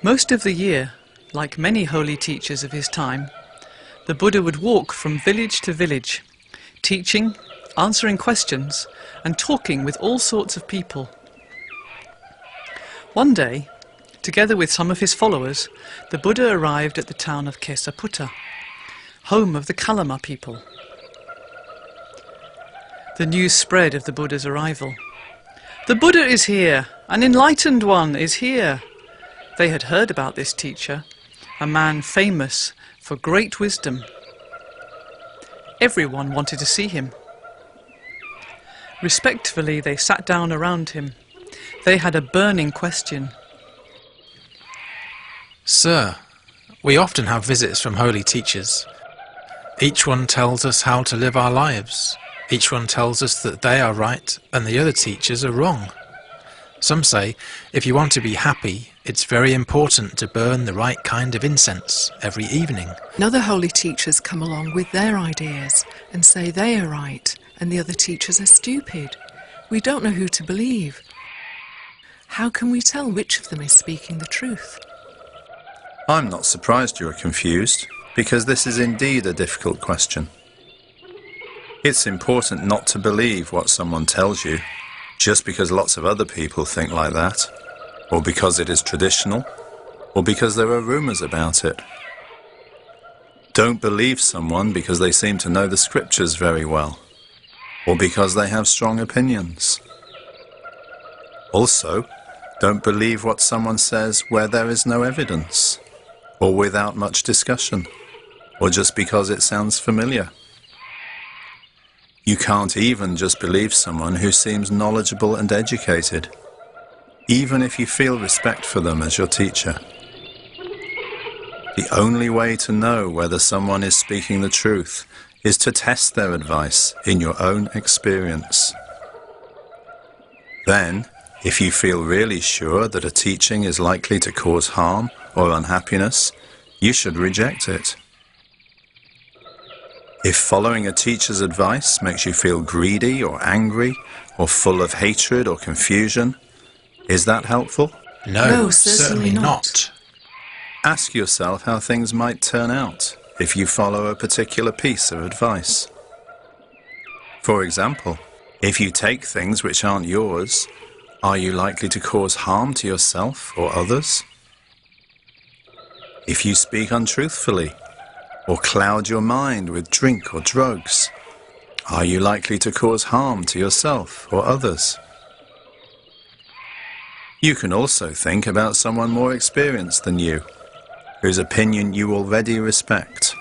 Most of the year, like many holy teachers of his time, the Buddha would walk from village to village, teaching, answering questions, and talking with all sorts of people. One day, together with some of his followers, the Buddha arrived at the town of Kesaputta, home of the Kalama people. The news spread of the Buddha's arrival. "The Buddha is here! An enlightened one is here!" They had heard about this teacher, a man famous for great wisdom. Everyone wanted to see him. Respectfully, they sat down around him. They had a burning question. Sir, we often have visits from holy teachers. Each one tells us how to live our lives. Each one tells us that they are right and the other teachers are wrong. Some say, if you want to be happy, it's very important to burn the right kind of incense every evening. And other holy teachers come along with their ideas and say they are right and the other teachers are stupid. We don't know who to believe. How can we tell which of them is speaking the truth? I'm not surprised you are confused, because this is indeed a difficult question. It's important not to believe what someone tells you, just because lots of other people think like that, or because it is traditional, or because there are rumours about it. Don't believe someone because they seem to know the scriptures very well, or because they have strong opinions. Also, don't believe what someone says where there is no evidence, or without much discussion, or just because it sounds familiar. You can't even just believe someone who seems knowledgeable and educated, even if you feel respect for them as your teacher. The only way to know whether someone is speaking the truth is to test their advice in your own experience. Then, if you feel really sure that a teaching is likely to cause harm or unhappiness, you should reject it. If following a teacher's advice makes you feel greedy or angry or full of hatred or confusion, is that helpful? No, certainly not. Ask yourself how things might turn out if you follow a particular piece of advice. For example, if you take things which aren't yours, are you likely to cause harm to yourself or others? If you speak untruthfully, or cloud your mind with drink or drugs, are you likely to cause harm to yourself or others? You can also think about someone more experienced than you, whose opinion you already respect.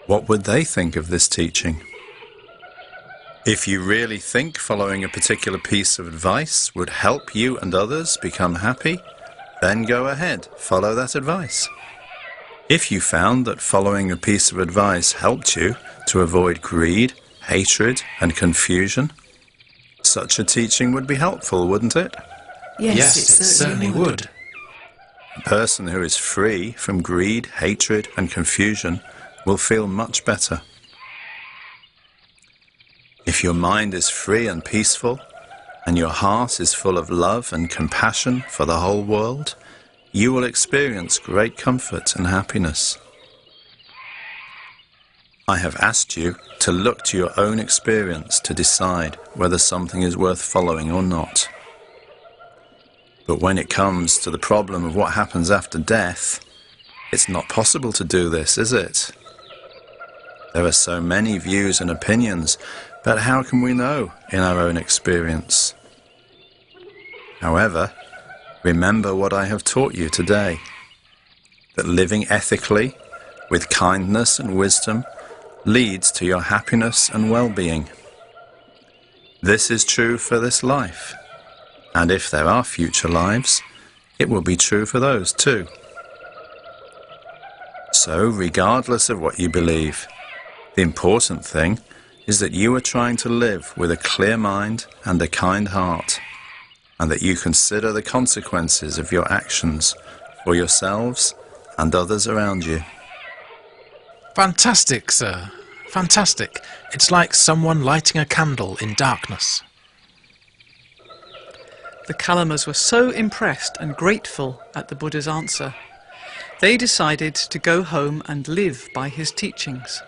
What would they think of this teaching? If you really think following a particular piece of advice would help you and others become happy, then go ahead, follow that advice. If you found that following a piece of advice helped you to avoid greed, hatred, and confusion, such a teaching would be helpful, wouldn't it? Yes, it certainly would. A person who is free from greed, hatred, and confusion will feel much better. If your mind is free and peaceful, and your heart is full of love and compassion for the whole world, you will experience great comfort and happiness. I have asked you to look to your own experience to decide whether something is worth following or not. But when it comes to the problem of what happens after death, it's not possible to do this, is it? There are so many views and opinions, but how can we know in our own experience? However, remember what I have taught you today, that living ethically, with kindness and wisdom, leads to your happiness and well-being. This is true for this life, and if there are future lives, it will be true for those too. So, regardless of what you believe, the important thing is that you are trying to live with a clear mind and a kind heart, and that you consider the consequences of your actions for yourselves and others around you. Fantastic, sir. Fantastic. It's like someone lighting a candle in darkness. The Kalamas were so impressed and grateful at the Buddha's answer, they decided to go home and live by his teachings.